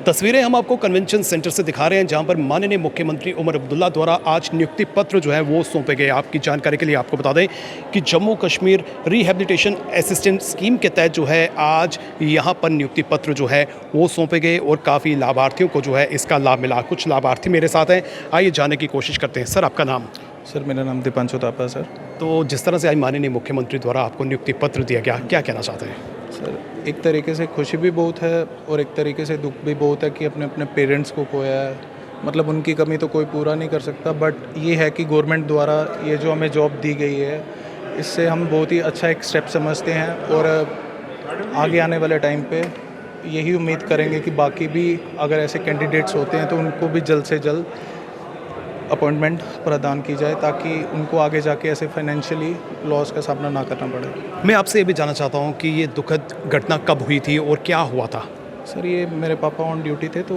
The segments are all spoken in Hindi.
तस्वीरें हम आपको कन्वेंशन सेंटर से दिखा रहे हैं, जहां पर माननीय मुख्यमंत्री उमर अब्दुल्ला द्वारा आज नियुक्ति पत्र जो है वो सौंपे गए। आपकी जानकारी के लिए आपको बता दें कि Jammu Kashmir rehabilitation assistant scheme के तहत जो है आज यहां पर नियुक्ति पत्र जो है वो सौंपे गए और काफ़ी लाभार्थियों को जो है इसका लाभ मिला। कुछ लाभार्थी मेरे साथ हैं, आइए जानने की कोशिश करते हैं। सर, आपका नाम? सर, मेरा नाम दीपांशु थापा है। सर, तो जिस तरह से आज माननीय मुख्यमंत्री द्वारा आपको नियुक्ति पत्र दिया गया, क्या कहना चाहते हैं? सर, एक तरीके से खुशी भी बहुत है और एक तरीके से दुख भी बहुत है कि अपने अपने पेरेंट्स को खोया है। मतलब उनकी कमी तो कोई पूरा नहीं कर सकता, बट ये है कि गवर्नमेंट द्वारा ये जो हमें जॉब दी गई है, इससे हम बहुत ही अच्छा एक स्टेप समझते हैं और आगे आने वाले टाइम पे यही उम्मीद करेंगे कि बाकी भी अगर ऐसे कैंडिडेट्स होते हैं तो उनको भी जल्द से जल्द अपॉइंटमेंट प्रदान की जाए, ताकि उनको आगे जाके ऐसे फाइनेंशियली लॉस का सामना ना करना पड़े। मैं आपसे ये भी जानना चाहता हूँ कि ये दुखद घटना कब हुई थी और क्या हुआ था? सर, ये मेरे पापा ऑन ड्यूटी थे, तो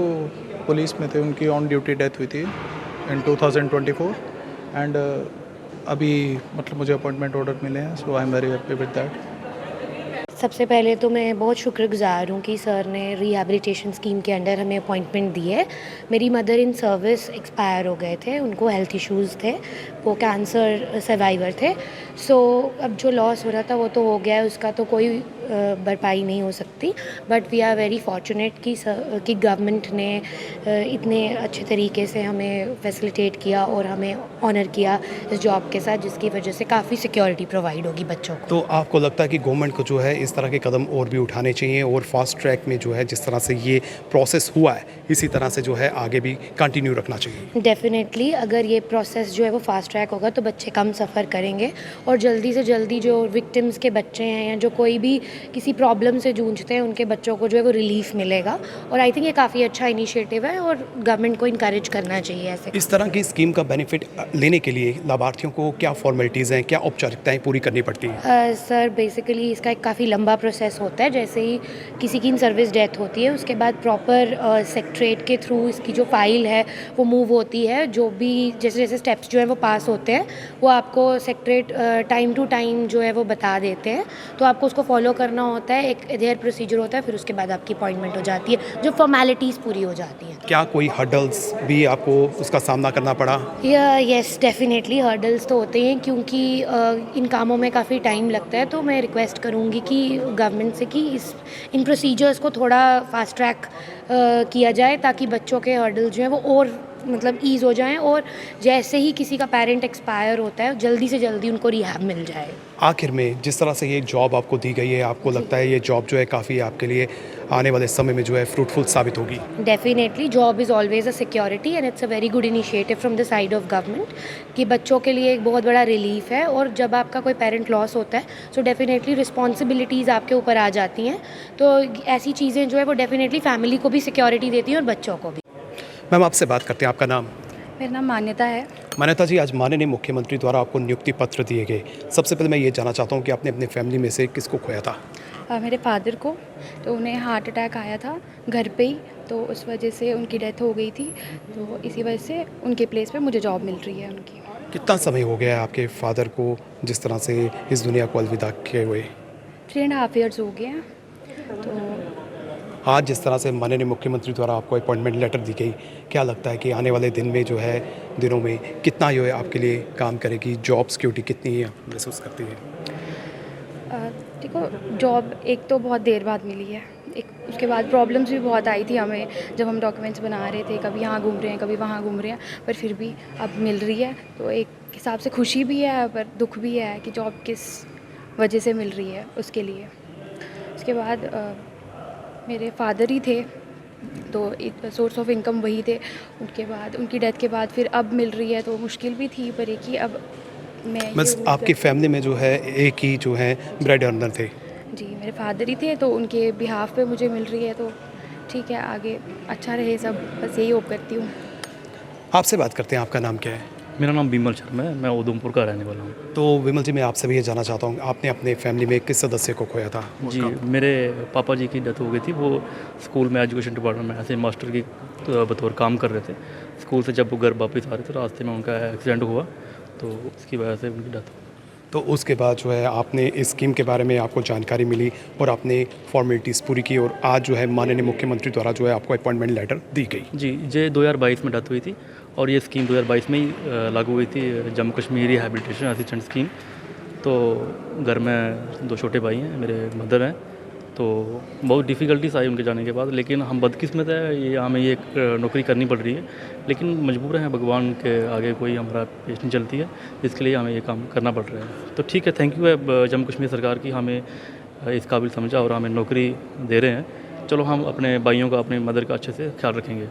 पुलिस में थे, उनकी ऑन ड्यूटी डेथ हुई थी इन 2024 एंड अभी मतलब मुझे अपॉइंटमेंट ऑर्डर मिले हैं, so I am very happy with that. सबसे पहले तो मैं बहुत शुक्रगुज़ार हूँ कि सर ने रिहैबिलिटेशन स्कीम के अंडर हमें अपॉइंटमेंट दी है। मेरी मदर इन सर्विस एक्सपायर हो गए थे, उनको हेल्थ इश्यूज़ थे, वो कैंसर सर्वाइवर थे। सो अब जो लॉस हो रहा था वो तो हो गया है, उसका तो कोई भरपाई नहीं हो सकती। But we are very fortunate कि गवर्नमेंट ने इतने अच्छे तरीके से हमें फैसिलिटेट किया और हमें ऑनर किया इस जॉब के साथ, जिसकी वजह से काफ़ी सिक्योरिटी प्रोवाइड होगी बच्चों को। तो आपको लगता है कि गवर्नमेंट को जो है इस तरह के कदम और भी उठाने चाहिए और फास्ट ट्रैक में जो है जिस तरह से ये प्रोसेस हुआ है इसी तरह से जो है आगे भी कंटिन्यू रखना चाहिए? डेफिनेटली, अगर ये प्रोसेस जो है वो फास्ट ट्रैक होगा तो बच्चे कम सफ़र करेंगे और जल्दी से जल्दी जो विक्टिम्स के बच्चे हैं या जो कोई भी किसी प्रॉब्लम से जूझते हैं उनके बच्चों को जो है वो रिलीफ मिलेगा। और आई थिंक ये काफ़ी अच्छा इनिशिएटिव है और गवर्नमेंट को इनकरेज करना चाहिए ऐसे। इस तरह की स्कीम का बेनिफिट लेने के लिए लाभार्थियों को क्या फॉर्मेलिटीज़ हैं, क्या औपचारिकताएं पूरी करनी पड़ती हैं? सर, बेसिकली इसका एक काफ़ी लंबा प्रोसेस होता है। जैसे ही किसी की इन सर्विस डेथ होती है उसके बाद प्रॉपर सेक्रेटरीट के थ्रू इसकी जो फाइल है वो मूव होती है। जो भी जैसे जैसे स्टेप्स जो हैं वो पास होते हैं वो आपको सेक्रेटरीट टाइम टू टाइम जो है वो बता देते हैं, तो आपको उसको फॉलो करना होता है। एक देयर प्रोसीजर होता है, फिर उसके बाद आपकी अपॉइंटमेंट हो जाती है, जो फॉर्मेलिटीज़ पूरी हो जाती हैं। क्या कोई हर्डल्स भी आपको उसका सामना करना पड़ा? यस, डेफिनेटली हर्डल्स तो होते हैं, क्योंकि इन कामों में काफ़ी टाइम लगता है। तो मैं रिक्वेस्ट करूँगी कि गवर्नमेंट से कि इन प्रोसीजर्स को थोड़ा फास्ट ट्रैक किया जाए, ताकि बच्चों के हर्डल जो हैं वो और मतलब ईज़ हो जाएं और जैसे ही किसी का पेरेंट एक्सपायर होता है जल्दी से जल्दी उनको रिहैब मिल जाए। आखिर में जिस तरह से ये जॉब आपको दी गई है, आपको लगता है ये जॉब जो है काफ़ी आपके लिए आने वाले समय में जो है फ्रूटफुल साबित होगी? Definitely, job is always a security and it's a very good initiative from the side of government कि बच्चों के लिए एक बहुत बड़ा रिलीफ है। और जब आपका कोई पेरेंट लॉस होता है सो डेफिनेटली रिस्पॉन्सिबिलिटीज़ आपके ऊपर आ जाती हैं, तो ऐसी चीज़ें जो है वो डेफिनेटली फैमिली को भी सिक्योरिटी देती हैं और बच्चों को भी। मैम, आपसे बात करते हैं, आपका नाम? मेरा नाम मान्यता है। मान्यता जी, आज माननीय मुख्यमंत्री द्वारा आपको नियुक्ति पत्र दिए गए। सबसे पहले मैं ये जानना चाहता हूँ कि आपने अपने फैमिली में से किसको खोया था? मेरे फादर को, तो उन्हें हार्ट अटैक आया था घर पे ही, तो उस वजह से उनकी डेथ हो गई थी। तो इसी वजह से उनके प्लेस पे मुझे जॉब मिल रही है उनकी। कितना समय हो गया है आपके फादर को जिस तरह से इस दुनिया को अलविदा किए हुए? 3.5 ईयर्स हो गए हैं। तो आज जिस तरह से माननीय मुख्यमंत्री द्वारा आपको अपॉइंटमेंट लेटर दी गई, क्या लगता है कि आने वाले दिनों में कितना जो है आपके लिए काम करेगी? जॉब सिक्योरिटी कितनी है महसूस करती है? देखो, जॉब एक तो बहुत देर बाद मिली है, एक उसके बाद प्रॉब्लम्स भी बहुत आई थी हमें जब हम डॉक्यूमेंट्स बना रहे थे, कभी यहाँ घूम रहे हैं कभी वहाँ घूम रहे हैं, पर फिर भी अब मिल रही है। तो एक हिसाब से खुशी भी है पर दुख भी है कि जॉब किस वजह से मिल रही है उसके लिए। उसके बाद मेरे फादर ही थे, तो सोर्स ऑफ इनकम वही थे। उनके बाद उनकी डेथ के बाद फिर अब मिल रही है, तो मुश्किल भी थी, पर एक ही अब मैं बस आपकी फैमिली में जो है एक ही जो है ब्रेड अर्नर थे? जी, मेरे फादर ही थे, तो उनके बिहाफ पे मुझे मिल रही है, तो ठीक है, आगे अच्छा रहे सब, बस यही होप करती हूँ। आपसे बात करते हैं, आपका नाम क्या है? मेरा नाम विमल शर्मा है, मैं उधमपुर का रहने वाला हूँ। तो विमल जी, मैं आपसे भी ये जानना चाहता हूँ, आपने अपने फैमिली में किस सदस्य को खोया था? जी, मेरे पापा जी की डेथ हो गई थी। वो स्कूल में एजुकेशन डिपार्टमेंट में ऐसे मास्टर की बतौर काम कर रहे थे। स्कूल से जब वो घर वापस आ रहे थे रास्ते में उनका एक्सीडेंट हुआ, तो उसकी वजह से उनकी डेथ हो गई। तो उसके बाद जो है आपने इस स्कीम के बारे में आपको जानकारी मिली और आपने फॉर्मेलिटीज़ पूरी की और आज जो है माननीय मुख्यमंत्री द्वारा जो है आपको अपॉइंटमेंट लेटर दी गई। जी, ये 2022 में डेथ हुई थी और ये स्कीम 2022 में ही लागू हुई थी, Jammu Kashmir rehabilitation assistant scheme. तो घर में 2 छोटे भाई हैं, मेरे मदर हैं, तो बहुत डिफ़िकल्टीज आई उनके जाने के बाद, लेकिन हम बदकिस्मत है, ये हमें ये नौकरी करनी पड़ रही है, लेकिन मजबूर हैं, भगवान के आगे कोई हमारा पेश नहीं चलती है, इसके लिए हमें ये काम करना पड़ रहा है। तो ठीक है, थैंक यू है जम्मू कश्मीर सरकार की, हमें इस काबिल समझा और हमें नौकरी दे रहे हैं। चलो हम अपने भाइयों का, अपनी मदर का अच्छे से ख्याल रखेंगे।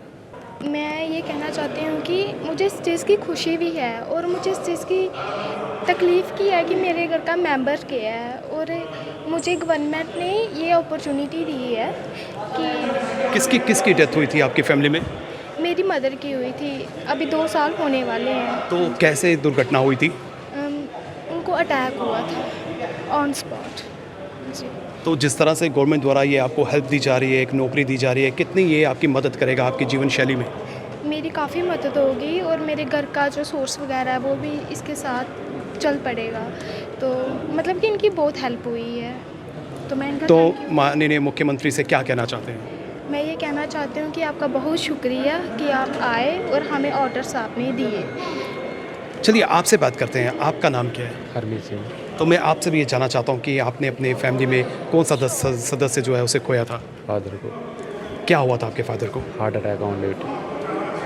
मैं ये कहना चाहती हूँ कि मुझे इस चीज़ की खुशी भी है और मुझे इस चीज़ की तकलीफ़ की है कि मेरे घर का मेंबर क्या है, और मुझे गवर्नमेंट ने ये अपॉर्चुनिटी दी है कि किसकी डेथ हुई थी आपकी फैमिली में? मेरी मदर की हुई थी, अभी 2 साल होने वाले हैं। तो कैसे दुर्घटना हुई थी? उनको अटैक हुआ था ऑन स्पॉट। जी, तो जिस तरह से गवर्नमेंट द्वारा ये आपको हेल्प दी जा रही है, एक नौकरी दी जा रही है, कितनी ये आपकी मदद करेगा आपकी जीवन शैली में? मेरी काफ़ी मदद होगी और मेरे घर का जो सोर्स वगैरह है वो भी इसके साथ चल पड़ेगा। तो मतलब कि इनकी बहुत हेल्प हुई है, तो मैं इनका तो thank you- माननीय मुख्यमंत्री से क्या कहना चाहते हैं? मैं ये कहना चाहती हूँ कि आपका बहुत शुक्रिया कि आप आए और हमें ऑर्डर्स आपने दिए। चलिए आपसे बात करते हैं, आपका नाम क्या है? हरमीत सिंह। तो मैं आपसे भी ये जानना चाहता हूँ कि आपने अपने फैमिली में कौन सा सदस्य जो है उसे खोया था? फादर को क्या हुआ था आपके फादर को? हार्ट अटैक ऑन ड्यूटी,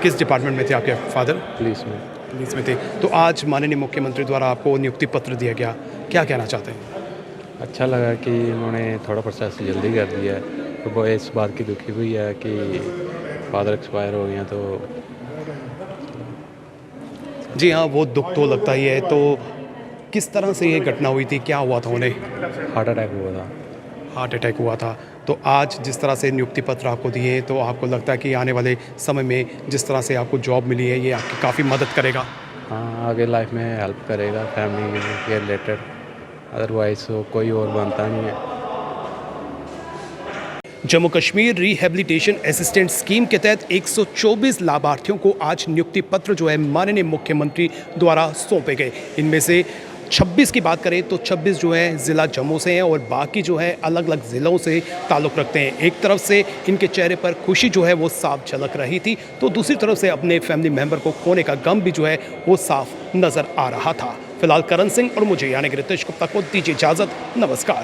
किस डिपार्टमेंट में थे आपके फादर? पुलिस में। पुलिस में थे। तो आज माननीय मुख्यमंत्री द्वारा आपको नियुक्ति पत्र दिया गया, क्या कहना चाहते हैं? अच्छा लगा कि उन्होंने थोड़ा प्रोसेस जल्दी कर दिया है, तो वो इस बात की दुखी हुई है कि फादर एक्सपायर हो गए हैं। तो जी हाँ, वो दुख तो लगता ही है। तो किस तरह से ये घटना हुई थी, क्या हुआ था उन्हें? हार्ट अटैक हुआ था। हार्ट अटैक हुआ था। तो आज जिस तरह से नियुक्ति पत्र आपको दिए, तो आपको लगता है कि आने वाले समय में जिस तरह से आपको जॉब मिली है, ये आपकी काफ़ी मदद करेगा? हाँ, आगे लाइफ में हेल्प करेगा फैमिली के रिलेटेड, अदरवाइज तो कोई और बनता नहीं है। Jammu Kashmir rehabilitation assistant scheme के तहत 124 लाभार्थियों को आज नियुक्ति पत्र जो है माननीय मुख्यमंत्री द्वारा सौंपे गए। इनमें से 26 की बात करें तो 26 जो है ज़िला जम्मू से हैं और बाकी जो है अलग अलग ज़िलों से ताल्लुक़ रखते हैं। एक तरफ से इनके चेहरे पर खुशी जो है वो साफ झलक रही थी, तो दूसरी तरफ से अपने फैमिली मेम्बर को खोने का गम भी जो है वो साफ नज़र आ रहा था। फिलहाल करण सिंह और मुझे यानी कि रितेश गुप्ता को दीजिए इजाज़त। नमस्कार।